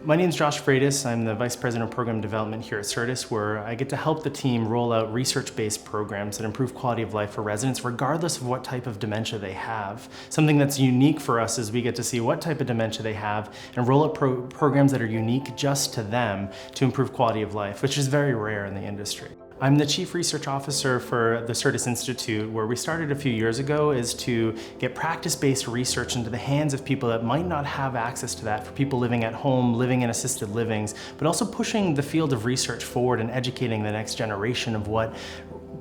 My name is Josh Freitas. I'm the Vice President of Program Development here at CERTUS, where I get to help the team roll out research-based programs that improve quality of life for residents regardless of what type of dementia they have. Something that's unique for us is we get to see what type of dementia they have and roll out programs that are unique just to them to improve quality of life, which is very rare in the industry. I'm the Chief Research Officer for the CERTUS Institute, where we started a few years ago is to get practice-based research into the hands of people that might not have access to that, for people living at home, living in assisted livings, but also pushing the field of research forward and educating the next generation of what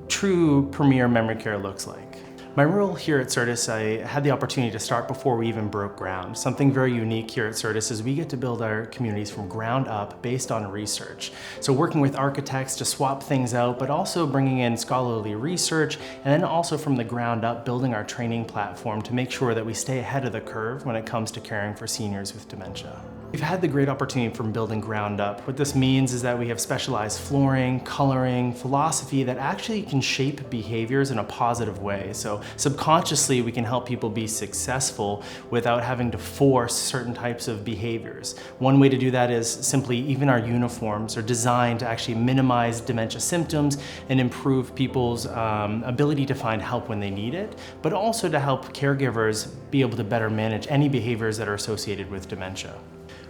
true premier memory care looks like. My role here at CERTUS, I had the opportunity to start before we even broke ground. Something very unique here at CERTUS is we get to build our communities from ground up based on research. So working with architects to swap things out, but also bringing in scholarly research, and then also from the ground up building our training platform to make sure that we stay ahead of the curve when it comes to caring for seniors with dementia. We've had the great opportunity from building ground up. What this means is that we have specialized flooring, coloring, philosophy that actually can shape behaviors in a positive way. So subconsciously we can help people be successful without having to force certain types of behaviors. One way to do that is simply even our uniforms are designed to actually minimize dementia symptoms and improve people's ability to find help when they need it, but also to help caregivers be able to better manage any behaviors that are associated with dementia.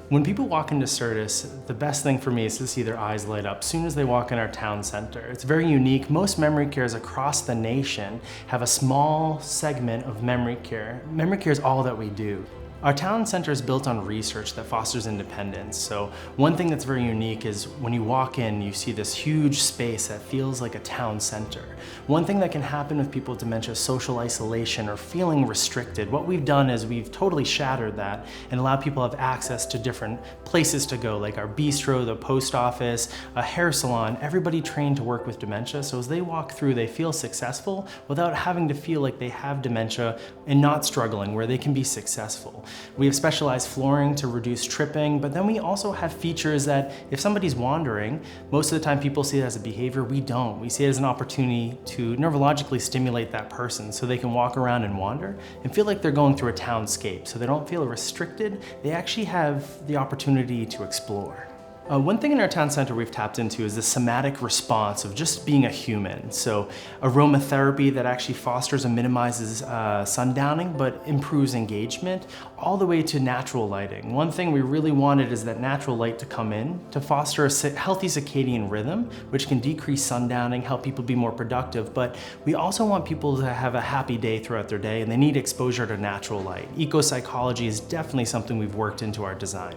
When people walk into CERTUS, the best thing for me is to see their eyes light up as soon as they walk in our town center. It's very unique. Most memory cares across the nation have a small segment of memory care. Memory care is all that we do. Our town center is built on research that fosters independence. So one thing that's very unique is when you walk in, you see this huge space that feels like a town center. One thing that can happen with people with dementia is social isolation or feeling restricted. What we've done is we've totally shattered that and allowed people to have access to different places to go, like our bistro, the post office, a hair salon, everybody trained to work with dementia. So as they walk through, they feel successful without having to feel like they have dementia and not struggling, where they can be successful. We have specialized flooring to reduce tripping, but then we also have features that if somebody's wandering, most of the time people see it as a behavior. We don't. We see it as an opportunity to neurologically stimulate that person so they can walk around and wander and feel like they're going through a townscape. So they don't feel restricted. They actually have the opportunity to explore. One thing in our town center we've tapped into is the somatic response of just being a human. So aromatherapy that actually fosters and minimizes sundowning but improves engagement, all the way to natural lighting. One thing we really wanted is that natural light to come in to foster a healthy circadian rhythm, which can decrease sundowning, help people be more productive, but we also want people to have a happy day throughout their day, and they need exposure to natural light. Eco-psychology is definitely something we've worked into our design.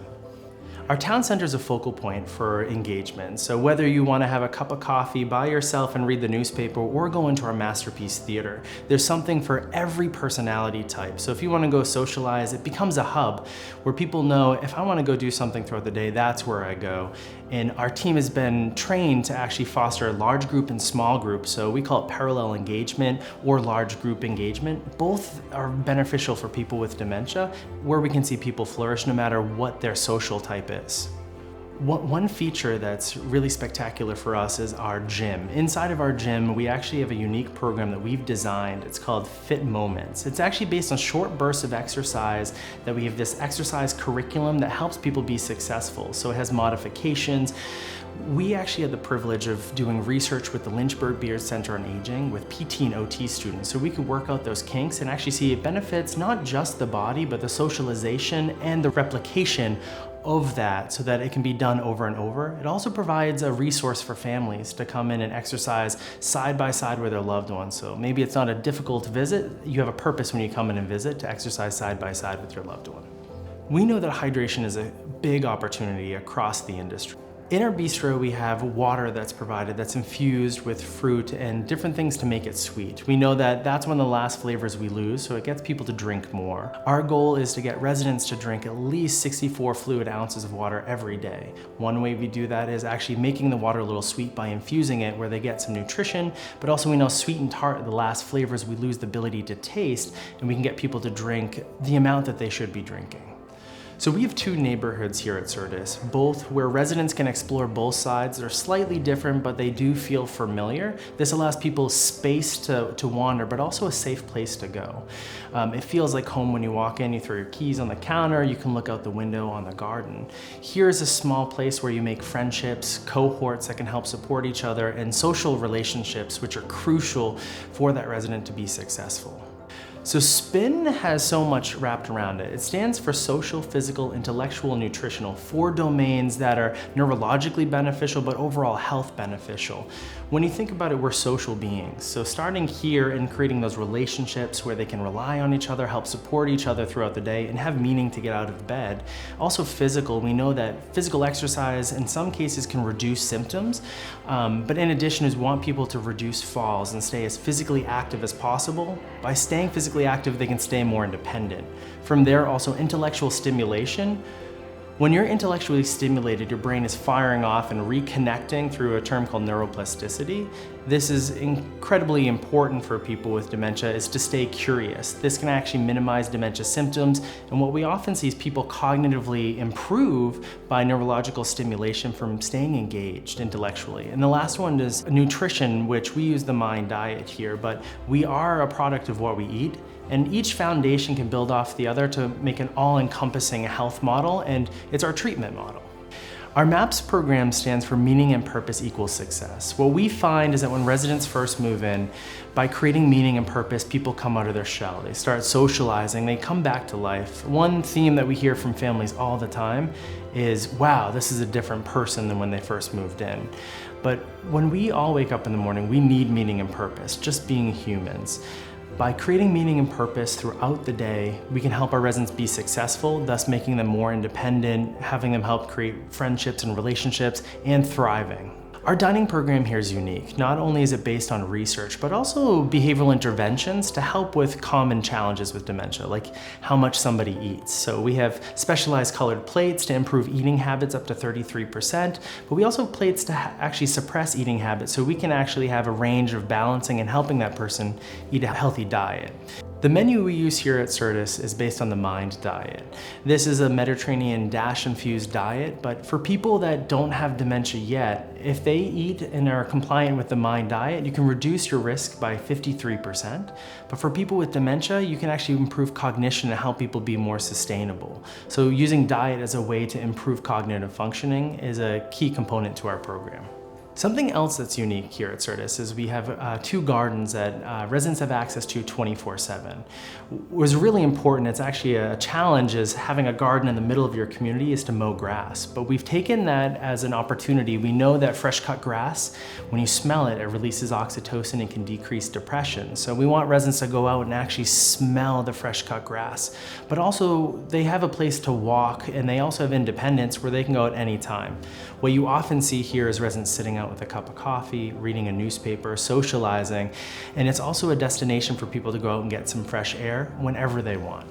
Our town center is a focal point for engagement. So whether you want to have a cup of coffee by yourself and read the newspaper or go into our Masterpiece Theater, there's something for every personality type. So if you want to go socialize, it becomes a hub where people know if I want to go do something throughout the day, that's where I go. And our team has been trained to actually foster large group and small group. So we call it parallel engagement or large group engagement. Both are beneficial for people with dementia, where we can see people flourish no matter what their social type is. One feature that's really spectacular for us is our gym. Inside of our gym, we actually have a unique program that we've designed. It's called Fit Moments. It's actually based on short bursts of exercise that we have this exercise curriculum that helps people be successful. So it has modifications. We actually had the privilege of doing research with the Lynchburg Beard Center on Aging with PT and OT students, so we could work out those kinks and actually see it benefits not just the body, but the socialization and the replication of that so that it can be done over and over. It also provides a resource for families to come in and exercise side by side with their loved ones. So maybe it's not a difficult visit, you have a purpose when you come in and visit to exercise side by side with your loved one. We know that hydration is a big opportunity across the industry. In our bistro, we have water that's provided that's infused with fruit and different things to make it sweet. We know that that's one of the last flavors we lose, so it gets people to drink more. Our goal is to get residents to drink at least 64 fluid ounces of water every day. One way we do that is actually making the water a little sweet by infusing it where they get some nutrition, but also we know sweet and tart are the last flavors we lose the ability to taste, and we can get people to drink the amount that they should be drinking. So we have two neighborhoods here at CERTUS, both where residents can explore both sides. They're slightly different, but they do feel familiar. This allows people space to wander, but also a safe place to go. It feels like home when you walk in. You throw your keys on the counter, you can look out the window on the garden. Here's a small place where you make friendships, cohorts that can help support each other, and social relationships, which are crucial for that resident to be successful. So SPIN has so much wrapped around it. It stands for social, physical, intellectual, nutritional, 4 domains that are neurologically beneficial, but overall health beneficial. When you think about it, we're social beings. So starting here and creating those relationships where they can rely on each other, help support each other throughout the day, and have meaning to get out of bed. Also physical, we know that physical exercise in some cases can reduce symptoms, but in addition is want people to reduce falls and stay as physically active as possible. By staying physically active, they can stay more independent. From there, also intellectual stimulation. When you're intellectually stimulated, your brain is firing off and reconnecting through a term called neuroplasticity. This is incredibly important for people with dementia, is to stay curious. This can actually minimize dementia symptoms, and what we often see is people cognitively improve by neurological stimulation from staying engaged intellectually. And the last one is nutrition, which we use the Mind diet here, but we are a product of what we eat. And each foundation can build off the other to make an all-encompassing health model, and it's our treatment model. Our MAPS program stands for Meaning and Purpose Equals Success. What we find is that when residents first move in, by creating meaning and purpose, people come out of their shell. They start socializing, they come back to life. One theme that we hear from families all the time is, wow, this is a different person than when they first moved in. But when we all wake up in the morning, we need meaning and purpose, just being humans. By creating meaning and purpose throughout the day, we can help our residents be successful, thus making them more independent, having them help create friendships and relationships, and thriving. Our dining program here is unique. Not only is it based on research, but also behavioral interventions to help with common challenges with dementia, like how much somebody eats. So we have specialized colored plates to improve eating habits up to 33%, but we also have plates to actually suppress eating habits, so we can actually have a range of balancing and helping that person eat a healthy diet. The menu we use here at CERTUS is based on the Mind diet. This is a Mediterranean DASH-infused diet, but for people that don't have dementia yet, if they eat and are compliant with the Mind diet, you can reduce your risk by 53%. But for people with dementia, you can actually improve cognition and help people be more sustainable. So using diet as a way to improve cognitive functioning is a key component to our program. Something else that's unique here at CERTUS is we have 2 gardens that residents have access to 24/7. What's really important, it's actually a challenge, is having a garden in the middle of your community is to mow grass. But we've taken that as an opportunity. We know that fresh cut grass, when you smell it, it releases oxytocin and can decrease depression. So we want residents to go out and actually smell the fresh cut grass. But also they have a place to walk, and they also have independence where they can go at any time. What you often see here is residents sitting out with a cup of coffee, reading a newspaper, socializing, and it's also a destination for people to go out and get some fresh air whenever they want.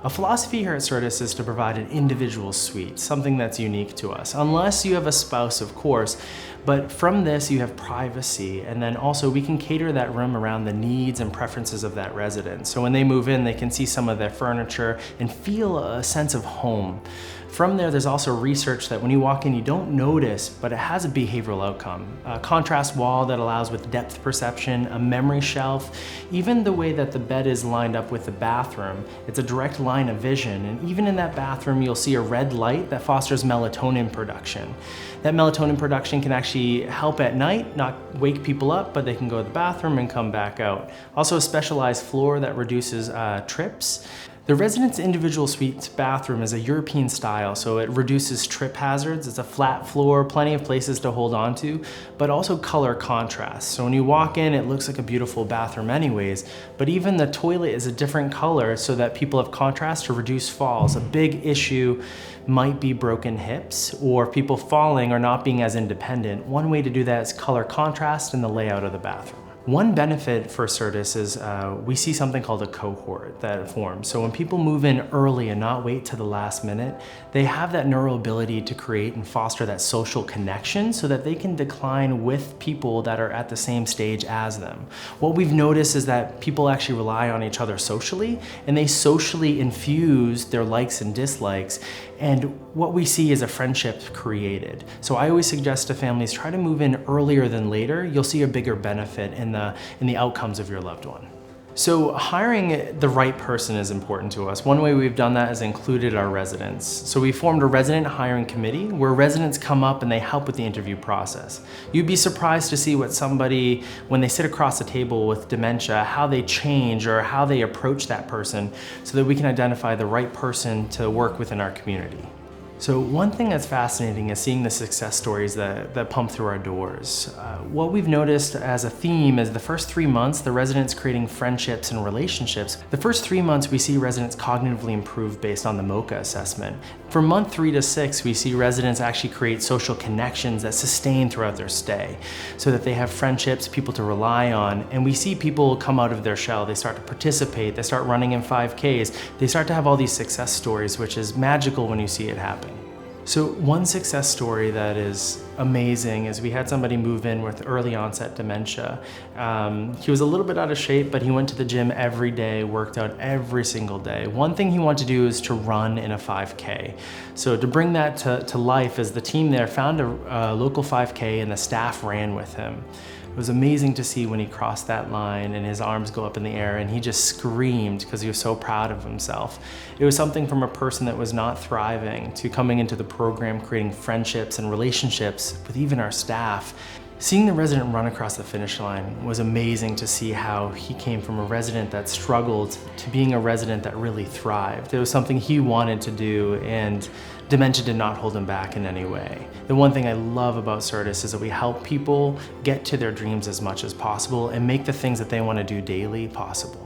A philosophy here at CERTUS is to provide an individual suite, something that's unique to us, unless you have a spouse, of course, but from this you have privacy, and then also we can cater that room around the needs and preferences of that resident. So when they move in, they can see some of their furniture and feel a sense of home. From there, there's also research that when you walk in, you don't notice, but it has a behavioral outcome. A contrast wall that allows with depth perception, a memory shelf, even the way that the bed is lined up with the bathroom. It's a direct line of vision, and even in that bathroom, you'll see a red light that fosters melatonin production. That melatonin production can actually help at night, not wake people up, but they can go to the bathroom and come back out. Also a specialized floor that reduces trips. The resident's individual suite bathroom is a European style, so it reduces trip hazards. It's a flat floor, plenty of places to hold on to, but also color contrast. So when you walk in, it looks like a beautiful bathroom anyways, but even the toilet is a different color so that people have contrast to reduce falls. A big issue might be broken hips or people falling or not being as independent. One way to do that is color contrast in the layout of the bathroom. One benefit for CERTUS is we see something called a cohort that forms. So when people move in early and not wait to the last minute, they have that neural ability to create and foster that social connection so that they can decline with people that are at the same stage as them. What we've noticed is that people actually rely on each other socially, and they socially infuse their likes and dislikes, and what we see is a friendship created. So I always suggest to families, try to move in earlier than later. You'll see a bigger benefit in the outcomes of your loved one. So hiring the right person is important to us. One way we've done that is included our residents. So we formed a resident hiring committee where residents come up and they help with the interview process. You'd be surprised to see what somebody, when they sit across the table with dementia, how they change or how they approach that person so that we can identify the right person to work within our community. So one thing that's fascinating is seeing the success stories that pump through our doors. What we've noticed as a theme is the first 3 months, the residents creating friendships and relationships. The first 3 months, we see residents cognitively improve based on the MOCA assessment. From month 3 to 6, we see residents actually create social connections that sustain throughout their stay so that they have friendships, people to rely on, and we see people come out of their shell. They start to participate, they start running in 5Ks, they start to have all these success stories, which is magical when you see it happen. So one success story that is amazing is we had somebody move in with early onset dementia. He was a little bit out of shape, but he went to the gym every day, worked out every single day. One thing he wanted to do is to run in a 5K. So to bring that to life, is the team there found a local 5K and the staff ran with him. It was amazing to see when he crossed that line and his arms go up in the air and he just screamed because he was so proud of himself. It was something from a person that was not thriving to coming into the program, creating friendships and relationships with even our staff. Seeing the resident run across the finish line was amazing to see how he came from a resident that struggled to being a resident that really thrived. It was something he wanted to do, and dementia did not hold him back in any way. The one thing I love about CERTUS is that we help people get to their dreams as much as possible and make the things that they want to do daily possible.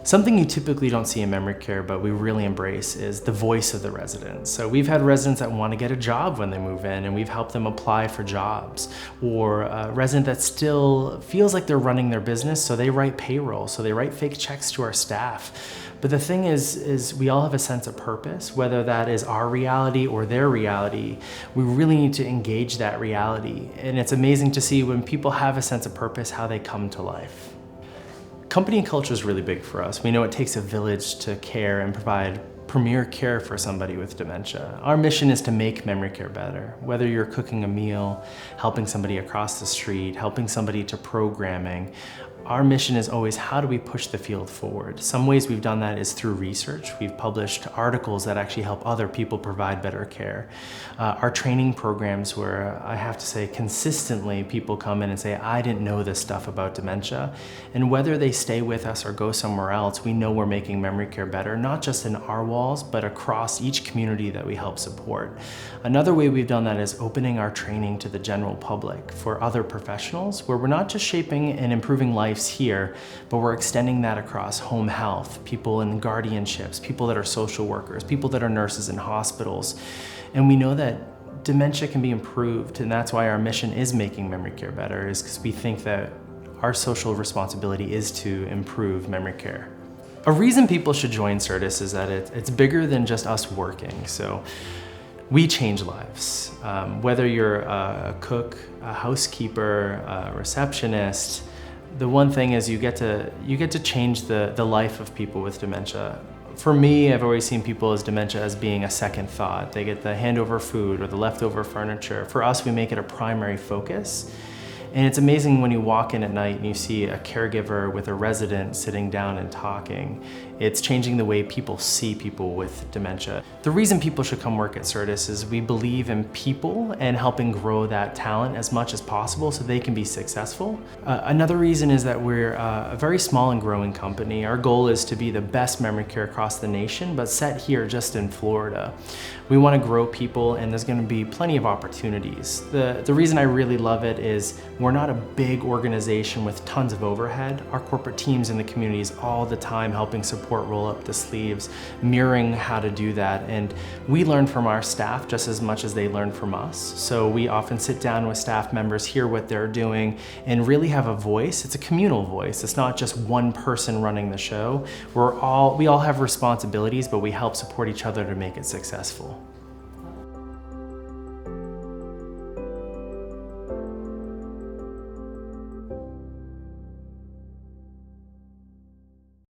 Something you typically don't see in memory care, but we really embrace, is the voice of the residents. So we've had residents that want to get a job when they move in, and we've helped them apply for jobs. Or a resident that still feels like they're running their business, so they write payroll, so they write fake checks to our staff. But the thing is we all have a sense of purpose, whether that is our reality or their reality. We really need to engage that reality. And it's amazing to see when people have a sense of purpose, how they come to life. Company culture is really big for us. We know it takes a village to care and provide premier care for somebody with dementia. Our mission is to make memory care better. Whether you're cooking a meal, helping somebody across the street, helping somebody to programming, our mission is always, how do we push the field forward? Some ways we've done that is through research. We've published articles that actually help other people provide better care. Our training programs, where I have to say consistently people come in and say, I didn't know this stuff about dementia. And whether they stay with us or go somewhere else, we know we're making memory care better, not just in our walls, but across each community that we help support. Another way we've done that is opening our training to the general public for other professionals, where we're not just shaping and improving lives here, but we're extending that across home health, people in guardianships, people that are social workers, people that are nurses in hospitals. And we know that dementia can be improved, and that's why our mission is making memory care better, is because we think that our social responsibility is to improve memory care. A reason people should join CERTUS is that it's bigger than just us working. So we change lives. Whether you're a cook, a housekeeper, a receptionist, the one thing is you get to change the life of people with dementia. For me, I've always seen people as dementia as being a second thought. They get the handover food or the leftover furniture. For us, we make it a primary focus. And it's amazing when you walk in at night and you see a caregiver with a resident sitting down and talking. It's changing the way people see people with dementia. The reason people should come work at CERTUS is we believe in people and helping grow that talent as much as possible so they can be successful. Another reason is that we're a very small and growing company. Our goal is to be the best memory care across the nation, but set here just in Florida. We want to grow people, and there's going to be plenty of opportunities. The reason I really love it is We're not a big organization with tons of overhead. Our corporate teams in the communities all the time helping support roll up the sleeves, mirroring how to do that. And we learn from our staff just as much as they learn from us. So we often sit down with staff members, hear what they're doing, and really have a voice. It's a communal voice. It's not just one person running the show. We all have responsibilities, but we help support each other to make it successful.